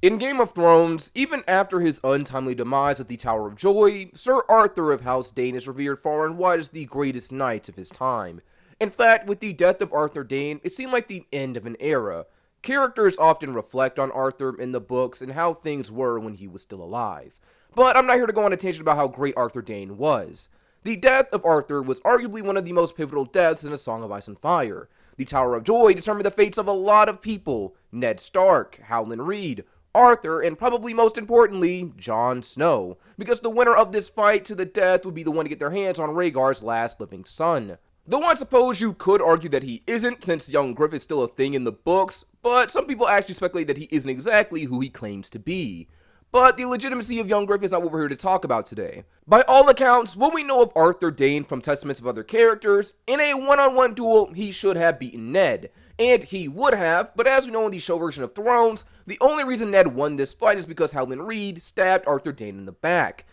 In Game of Thrones, even after his untimely demise at the Tower of Joy, Sir Arthur of House Dayne is revered far and wide as the greatest knight of his time. In fact, with the death of Arthur Dayne, it seemed like the end of an era. Characters often reflect on Arthur in the books and how things were when he was still alive. But I'm not here to go on a tangent about how great Arthur Dayne was. The death of Arthur was arguably one of the most pivotal deaths in A Song of Ice and Fire. The Tower of Joy determined the fates of a lot of people: Ned Stark, Howland Reed, Arthur, and probably most importantly, Jon Snow, because the winner of this fight to the death would be the one to get their hands on Rhaegar's last living son. Though I suppose you could argue that he isn't, since young Griff is still a thing in the books, but some people actually speculate that he isn't exactly who he claims to be. But the legitimacy of young Griff is not what we're here to talk about today. By all accounts, what we know of Arthur Dayne from testaments of other characters, in a one-on-one duel, he should have beaten Ned. And he would have, but as we know in the show version of Thrones, the only reason Ned won this fight is because Howland Reed stabbed Arthur Dayne in the back.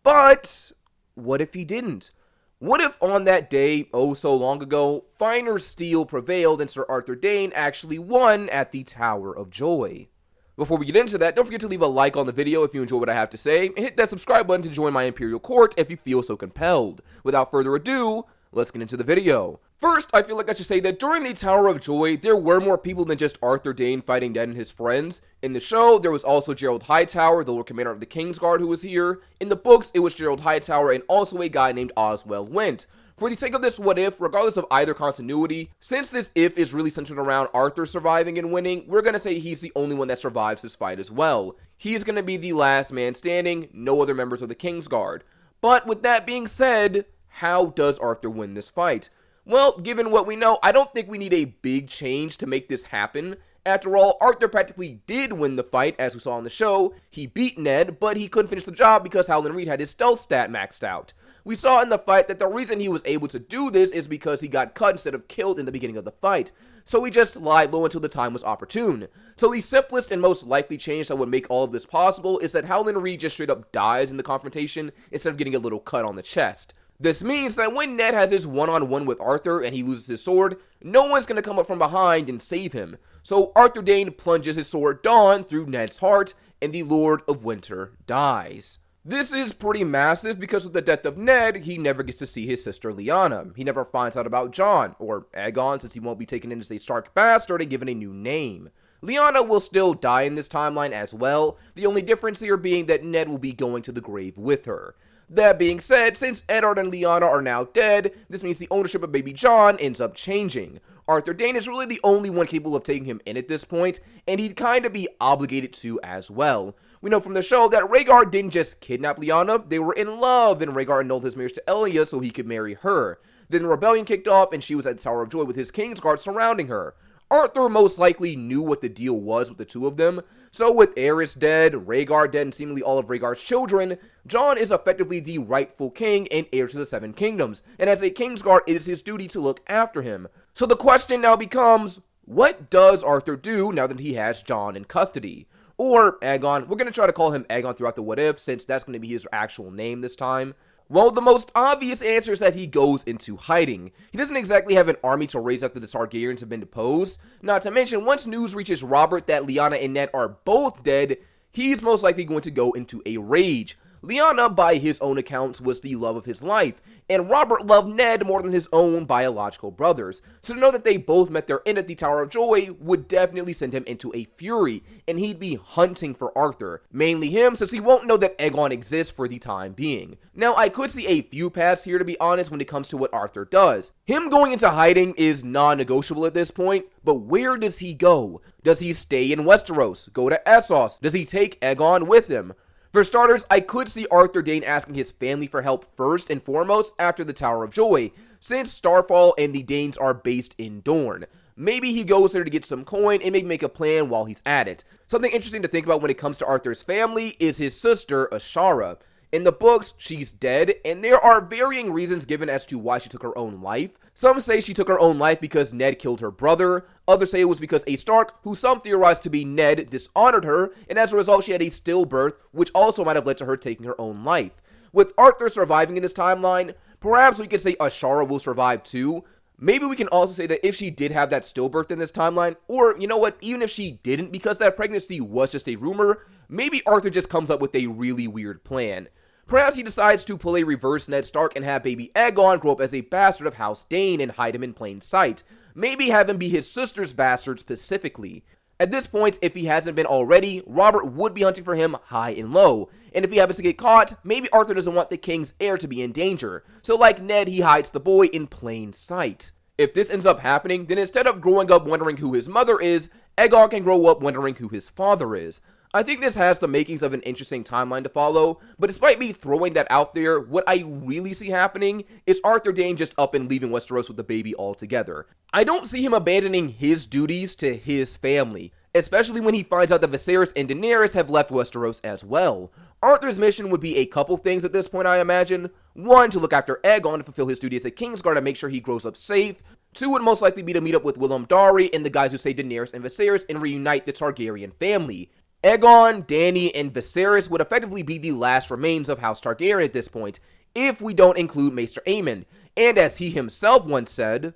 But what if he didn't? What if on that day, oh so long ago, finer steel prevailed and Sir Arthur Dayne actually won at the Tower of Joy? Before we get into that, don't forget to leave a like on the video if you enjoy what I have to say, and hit that subscribe button to join my Imperial Court if you feel so compelled. Without further ado, let's get into the video. First, I feel like I should say that during the Tower of Joy, there were more people than just Arthur Dayne fighting Ned and his friends. In the show, there was also Gerald Hightower, the Lord Commander of the Kingsguard, who was here. In the books, it was Gerald Hightower and also a guy named Oswell Went. For the sake of this what if, regardless of either continuity, since this if is really centered around Arthur surviving and winning, we're going to say he's the only one that survives this fight as well. He's going to be the last man standing, no other members of the Kingsguard. But with that being said, how does Arthur win this fight? Well, given what we know, I don't think we need a big change to make this happen. After all, Arthur practically did win the fight, as we saw on the show. He beat Ned, but he couldn't finish the job because Howland Reed had his stealth stat maxed out. We saw in the fight that the reason he was able to do this is because he got cut instead of killed in the beginning of the fight. So he just lied low until the time was opportune. So the simplest and most likely change that would make all of this possible is that Howland Reed just straight up dies in the confrontation instead of getting a little cut on the chest. This means that when Ned has his one-on-one with Arthur and he loses his sword, no one's going to come up from behind and save him. So Arthur Dayne plunges his sword Dawn through Ned's heart, and the Lord of Winter dies. This is pretty massive because with the death of Ned, he never gets to see his sister Lyanna. He never finds out about Jon, or Aegon, since he won't be taken in as a Stark bastard and given a new name. Lyanna will still die in this timeline as well, the only difference here being that Ned will be going to the grave with her. That being said, since Eddard and Lyanna are now dead, this means the ownership of baby Jon ends up changing. Arthur Dayne is really the only one capable of taking him in at this point, and he'd kind of be obligated to as well. We know from the show that Rhaegar didn't just kidnap Lyanna, they were in love, and Rhaegar annulled his marriage to Elia so he could marry her. Then the rebellion kicked off, and she was at the Tower of Joy with his Kingsguard surrounding her. Arthur most likely knew what the deal was with the two of them, so with Aerys dead, Rhaegar dead, and seemingly all of Rhaegar's children, Jon is effectively the rightful king and heir to the Seven Kingdoms, and as a Kingsguard, it is his duty to look after him. So the question now becomes, what does Arthur do now that he has Jon in custody? Or Aegon, we're going to try to call him Aegon throughout the what if, since that's going to be his actual name this time. Well, the most obvious answer is that he goes into hiding. He doesn't exactly have an army to raise after the Targaryens have been deposed. Not to mention, once news reaches Robert that Lyanna and Ned are both dead, he's most likely going to go into a rage. Lyanna, by his own accounts, was the love of his life, and Robert loved Ned more than his own biological brothers. So to know that they both met their end at the Tower of Joy would definitely send him into a fury, and he'd be hunting for Arthur. Mainly him, since he won't know that Aegon exists for the time being. Now, I could see a few paths here, to be honest, when it comes to what Arthur does. Him going into hiding is non-negotiable at this point, but where does he go? Does he stay in Westeros? Go to Essos? Does he take Aegon with him? For starters, I could see Arthur Dayne asking his family for help first and foremost after the Tower of Joy, since Starfall and the Daynes are based in Dorne. Maybe he goes there to get some coin and maybe make a plan while he's at it. Something interesting to think about when it comes to Arthur's family is his sister, Ashara. In the books, she's dead, and there are varying reasons given as to why she took her own life. Some say she took her own life because Ned killed her brother. Others say it was because a Stark, who some theorize to be Ned, dishonored her, and as a result she had a stillbirth, which also might have led to her taking her own life. With Arthur surviving in this timeline, perhaps we could say Ashara will survive too. Maybe we can also say that if she did have that stillbirth in this timeline, or you know what, even if she didn't because that pregnancy was just a rumor, maybe Arthur just comes up with a really weird plan. Perhaps he decides to pull a reverse Ned Stark and have baby Aegon grow up as a bastard of House Dayne and hide him in plain sight. Maybe have him be his sister's bastard specifically. At this point, if he hasn't been already, Robert would be hunting for him high and low. And if he happens to get caught, maybe Arthur doesn't want the king's heir to be in danger. So like Ned, he hides the boy in plain sight. If this ends up happening, then instead of growing up wondering who his mother is, Aegon can grow up wondering who his father is. I think this has the makings of an interesting timeline to follow, but despite me throwing that out there, what I really see happening is Arthur Dayne just up and leaving Westeros with the baby altogether. I don't see him abandoning his duties to his family, especially when he finds out that Viserys and Daenerys have left Westeros as well. Arthur's mission would be a couple things at this point, I imagine. One, to look after Aegon and fulfill his duty as a Kingsguard and make sure he grows up safe. Two would most likely be to meet up with Willem Darry and the guys who saved Daenerys and Viserys and reunite the Targaryen family. Aegon, Dany, and Viserys would effectively be the last remains of House Targaryen at this point, if we don't include Maester Aemon. And as he himself once said,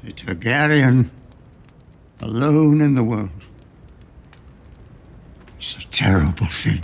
"A Targaryen alone in the world. It's a terrible thing."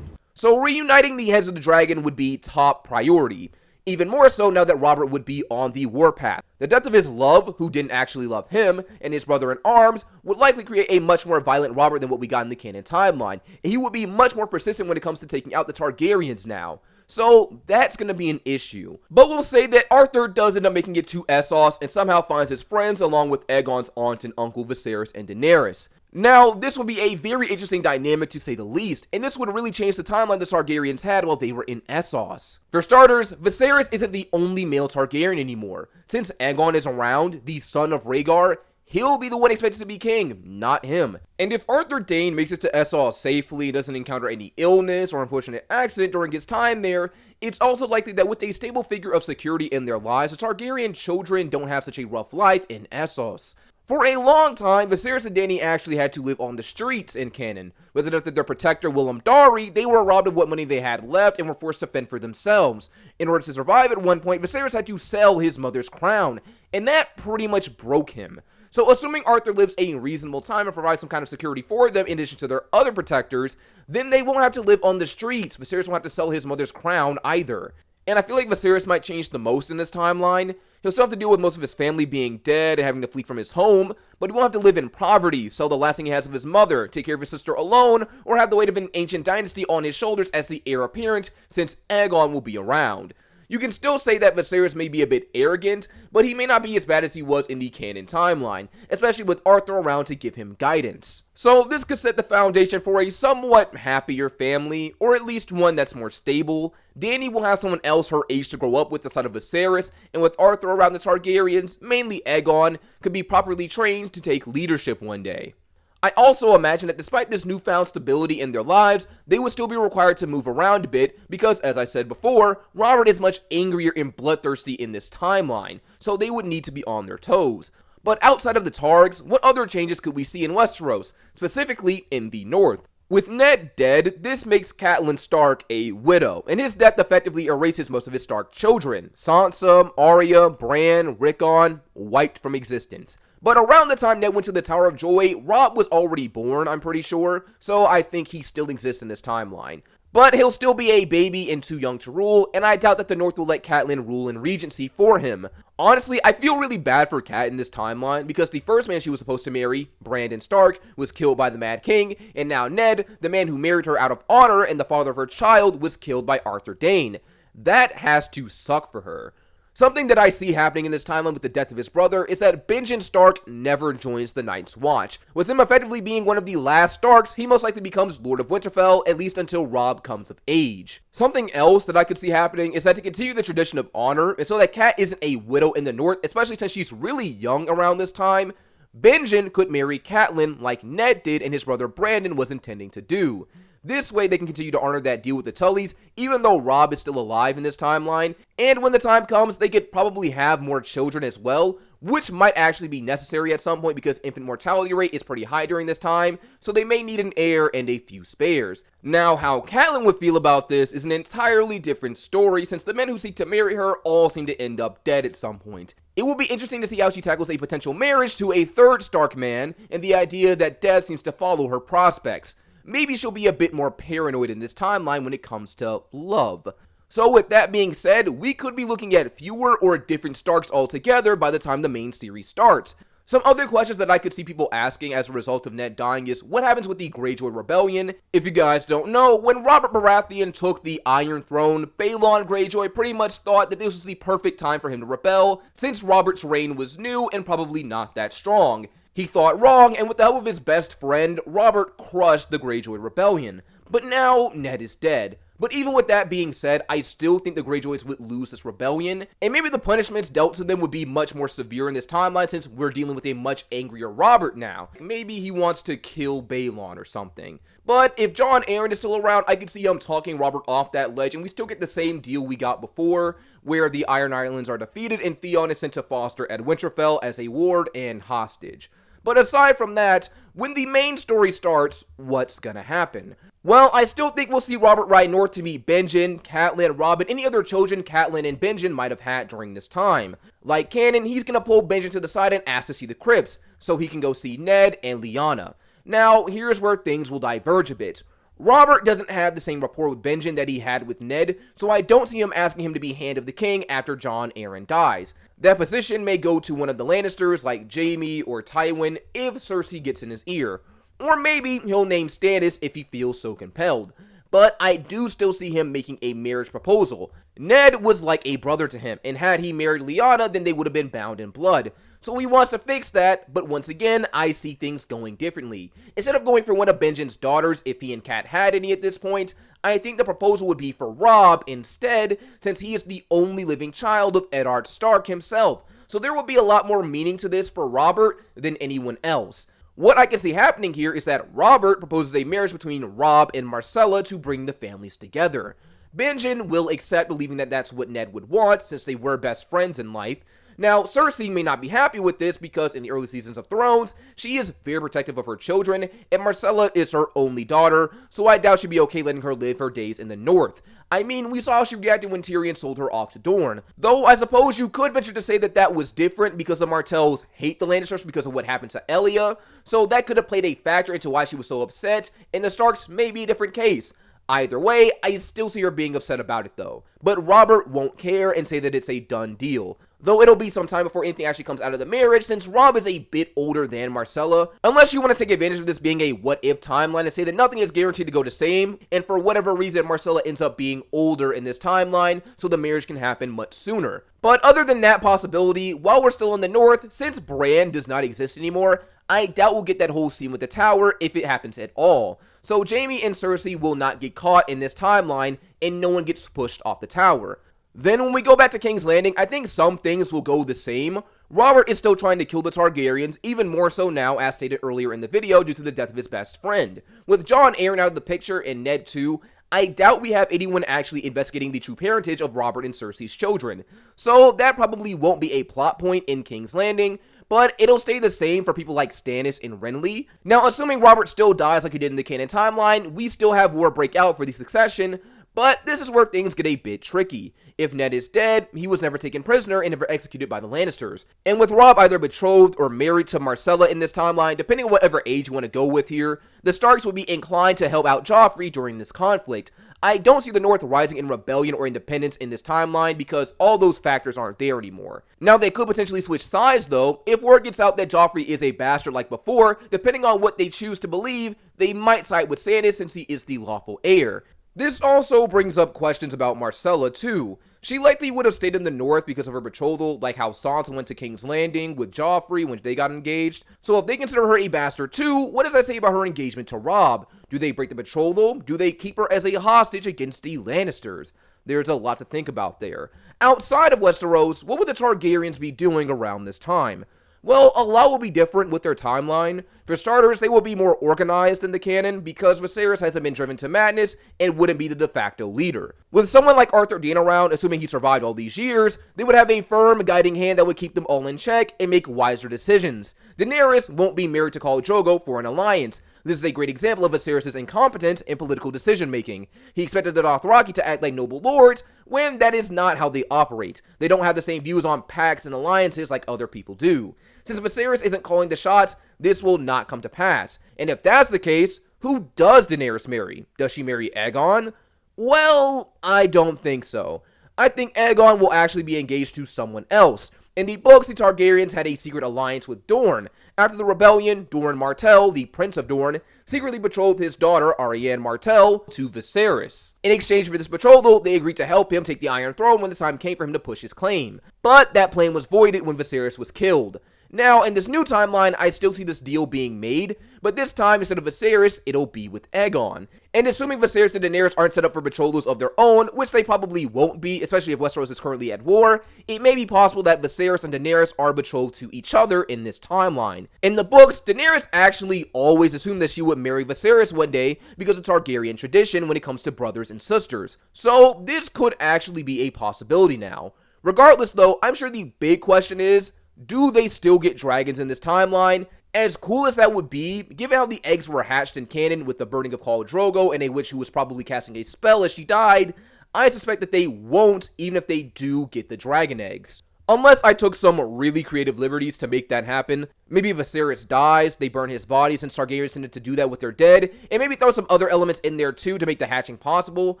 So reuniting the heads of the dragon would be top priority. Even more so now that Robert would be on the warpath. The death of his love, who didn't actually love him, and his brother in arms, would likely create a much more violent Robert than what we got in the canon timeline, and he would be much more persistent when it comes to taking out the Targaryens now. So that's going to be an issue. But we'll say that Arthur does end up making it to Essos and somehow finds his friends along with Aegon's aunt and uncle Viserys and Daenerys. Now, this would be a very interesting dynamic to say the least, and this would really change the timeline the Targaryens had while they were in Essos. For starters, Viserys isn't the only male Targaryen anymore. Since Aegon is around, the son of Rhaegar, he'll be the one expected to be king, not him. And if Arthur Dayne makes it to Essos safely and doesn't encounter any illness or unfortunate accident during his time there, it's also likely that with a stable figure of security in their lives, the Targaryen children don't have such a rough life in Essos. For a long time, Viserys and Dany actually had to live on the streets in canon. With enough that their protector, Willem Darry, they were robbed of what money they had left and were forced to fend for themselves. In order to survive at one point, Viserys had to sell his mother's crown, and that pretty much broke him. So assuming Arthur lives a reasonable time and provides some kind of security for them in addition to their other protectors, then they won't have to live on the streets. Viserys won't have to sell his mother's crown either. And I feel like Viserys might change the most in this timeline. He'll still have to deal with most of his family being dead and having to flee from his home, but he won't have to live in poverty, sell the last thing he has of his mother, take care of his sister alone, or have the weight of an ancient dynasty on his shoulders as the heir apparent, since Aegon will be around. You can still say that Viserys may be a bit arrogant, but he may not be as bad as he was in the canon timeline, especially with Arthur around to give him guidance. So this could set the foundation for a somewhat happier family, or at least one that's more stable. Dany will have someone else her age to grow up with the son of Viserys, and with Arthur around the Targaryens, mainly Aegon, could be properly trained to take leadership one day. I also imagine that despite this newfound stability in their lives, they would still be required to move around a bit because, as I said before, Robert is much angrier and bloodthirsty in this timeline, so they would need to be on their toes. But outside of the Targs, what other changes could we see in Westeros, specifically in the north? With Ned dead, this makes Catelyn Stark a widow, and his death effectively erases most of his Stark children. Sansa, Arya, Bran, Rickon, wiped from existence. But around the time Ned went to the Tower of Joy, Robb was already born, I'm pretty sure, so I think he still exists in this timeline. But he'll still be a baby and too young to rule, and I doubt that the North will let Catelyn rule in Regency for him. Honestly, I feel really bad for Cat in this timeline, because the first man she was supposed to marry, Brandon Stark, was killed by the Mad King, and now Ned, the man who married her out of honor and the father of her child, was killed by Arthur Dayne. That has to suck for her. Something that I see happening in this timeline with the death of his brother is that Benjen Stark never joins the Night's Watch. With him effectively being one of the last Starks, he most likely becomes Lord of Winterfell, at least until Robb comes of age. Something else that I could see happening is that to continue the tradition of honor, and so that Cat isn't a widow in the North, especially since she's really young around this time, Benjen could marry Catelyn like Ned did and his brother Brandon was intending to do. This way they can continue to honor that deal with the Tullys, even though Robb is still alive in this timeline, and when the time comes, they could probably have more children as well, which might actually be necessary at some point because infant mortality rate is pretty high during this time, so they may need an heir and a few spares. Now, how Catelyn would feel about this is an entirely different story, since the men who seek to marry her all seem to end up dead at some point. It will be interesting to see how she tackles a potential marriage to a third Stark man, and the idea that death seems to follow her prospects. Maybe she'll be a bit more paranoid in this timeline when it comes to love. So with that being said, we could be looking at fewer or different Starks altogether by the time the main series starts. Some other questions that I could see people asking as a result of Ned dying is, what happens with the Greyjoy Rebellion? If you guys don't know, when Robert Baratheon took the Iron Throne, Balon Greyjoy pretty much thought that this was the perfect time for him to rebel, since Robert's reign was new and probably not that strong. He thought wrong, and with the help of his best friend, Robert crushed the Greyjoy Rebellion. But now, Ned is dead. But even with that being said, I still think the Greyjoys would lose this rebellion, and maybe the punishments dealt to them would be much more severe in this timeline since we're dealing with a much angrier Robert now. Maybe he wants to kill Balon or something. But if Jon Arryn is still around, I could see him talking Robert off that ledge, and we still get the same deal we got before, where the Iron Islands are defeated and Theon is sent to Foster at Winterfell as a ward and hostage. But aside from that, when the main story starts, what's gonna happen? Well, I still think we'll see Robert ride north to meet Benjen, Catelyn, Robb, and any other children Catelyn and Benjen might have had during this time. Like canon, he's gonna pull Benjen to the side and ask to see the crypts, so he can go see Ned and Lyanna. Now, here's where things will diverge a bit. Robert doesn't have the same rapport with Benjen that he had with Ned, so I don't see him asking him to be Hand of the King after Jon Arryn dies. That position may go to one of the Lannisters like Jaime or Tywin if Cersei gets in his ear. Or maybe he'll name Stannis if he feels so compelled. But I do still see him making a marriage proposal. Ned was like a brother to him, and had he married Lyanna, then they would have been bound in blood. So he wants to fix that, but once again, I see things going differently. Instead of going for one of Benjen's daughters, if he and Cat had any at this point, I think the proposal would be for Robb instead, since he is the only living child of Eddard Stark himself. So there will be a lot more meaning to this for Robert than anyone else. What I can see happening here is that Robert proposes a marriage between Robb and Myrcella to bring the families together. Benjen will accept, believing that that's what Ned would want, since they were best friends in life. Now, Cersei may not be happy with this because in the early seasons of Thrones, she is very protective of her children, and Myrcella is her only daughter, so I doubt she'd be okay letting her live her days in the north. I mean, we saw how she reacted when Tyrion sold her off to Dorne. Though I suppose you could venture to say that that was different because the Martells hate the Lannisters because of what happened to Elia, so that could have played a factor into why she was so upset, and the Starks may be a different case. Either way, I still see her being upset about it though. But Robert won't care and say that it's a done deal. Though it'll be some time before anything actually comes out of the marriage, since Robb is a bit older than Myrcella. Unless you want to take advantage of this being a what-if timeline and say that nothing is guaranteed to go the same, and for whatever reason Myrcella ends up being older in this timeline, so the marriage can happen much sooner. But other than that possibility, while we're still in the north, since Bran does not exist anymore, I doubt we'll get that whole scene with the tower if it happens at all. So Jaime and Cersei will not get caught in this timeline, and no one gets pushed off the tower. Then when we go back to King's Landing, I think some things will go the same. Robert is still trying to kill the Targaryens, even more so now as stated earlier in the video due to the death of his best friend. With Jon Arryn out of the picture and Ned too, I doubt we have anyone actually investigating the true parentage of Robert and Cersei's children. So that probably won't be a plot point in King's Landing, but it'll stay the same for people like Stannis and Renly. Now, assuming Robert still dies like he did in the canon timeline, we still have war break out for the succession, but this is where things get a bit tricky. If Ned is dead, he was never taken prisoner and never executed by the Lannisters. And with Robb either betrothed or married to Myrcella in this timeline, depending on whatever age you want to go with here, the Starks would be inclined to help out Joffrey during this conflict. I don't see the North rising in rebellion or independence in this timeline because all those factors aren't there anymore. Now, they could potentially switch sides though. If word gets out that Joffrey is a bastard like before, depending on what they choose to believe, they might side with Stannis since he is the lawful heir. This also brings up questions about Myrcella too. She likely would have stayed in the north because of her betrothal, like how Sansa went to King's Landing with Joffrey when they got engaged. So if they consider her a bastard too, what does that say about her engagement to Robb? Do they break the betrothal? Do they keep her as a hostage against the Lannisters? There's a lot to think about there. Outside of Westeros, what would the Targaryens be doing around this time? Well, a lot will be different with their timeline. For starters, they will be more organized in the canon because Viserys hasn't been driven to madness and wouldn't be the de facto leader. With someone like Arthur Dayne around, assuming he survived all these years, they would have a firm guiding hand that would keep them all in check and make wiser decisions. Daenerys won't be married to Khal Drogo for an alliance. This is a great example of Viserys' incompetence in political decision-making. He expected the Dothraki to act like noble lords, when that is not how they operate. They don't have the same views on pacts and alliances like other people do. Since Viserys isn't calling the shots, this will not come to pass. And if that's the case, who does Daenerys marry? Does she marry Aegon? Well, I don't think so. I think Aegon will actually be engaged to someone else. In the books, the Targaryens had a secret alliance with Dorne. After the rebellion, Doran Martell, the Prince of Dorne, secretly betrothed his daughter, Arianne Martell, to Viserys. In exchange for this betrothal, they agreed to help him take the Iron Throne when the time came for him to push his claim. But that plan was voided when Viserys was killed. Now, in this new timeline, I still see this deal being made, but this time, instead of Viserys, it'll be with Aegon. And assuming Viserys and Daenerys aren't set up for betrothals of their own, which they probably won't be, especially if Westeros is currently at war, it may be possible that Viserys and Daenerys are betrothed to each other in this timeline. In the books, Daenerys actually always assumed that she would marry Viserys one day because of Targaryen tradition when it comes to brothers and sisters. So, this could actually be a possibility now. Regardless though, I'm sure the big question is, do they still get dragons in this timeline? As cool as that would be, given how the eggs were hatched in canon with the burning of Khal Drogo and a witch who was probably casting a spell as she died, I suspect that they won't even if they do get the dragon eggs. Unless I took some really creative liberties to make that happen. Maybe if Viserys dies, they burn his body since Targaryens tended to do that with their dead, and maybe throw some other elements in there too to make the hatching possible.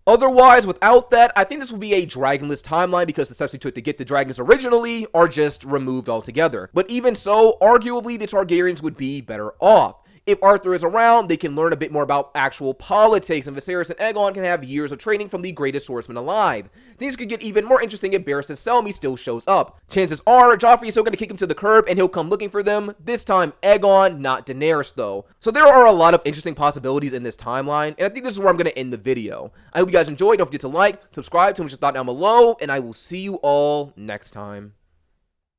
Otherwise, without that, I think this will be a dragonless timeline because the steps we took to get the dragons originally are just removed altogether. But even so, arguably the Targaryens would be better off. If Arthur is around, they can learn a bit more about actual politics, and Viserys and Aegon can have years of training from the greatest swordsman alive. Things could get even more interesting if Barristan Selmy still shows up. Chances are, Joffrey is still going to kick him to the curb, and he'll come looking for them. This time, Aegon, not Daenerys, though. So there are a lot of interesting possibilities in this timeline, and I think this is where I'm going to end the video. I hope you guys enjoyed. Don't forget to like, subscribe, tell me what you thought down below, and I will see you all next time.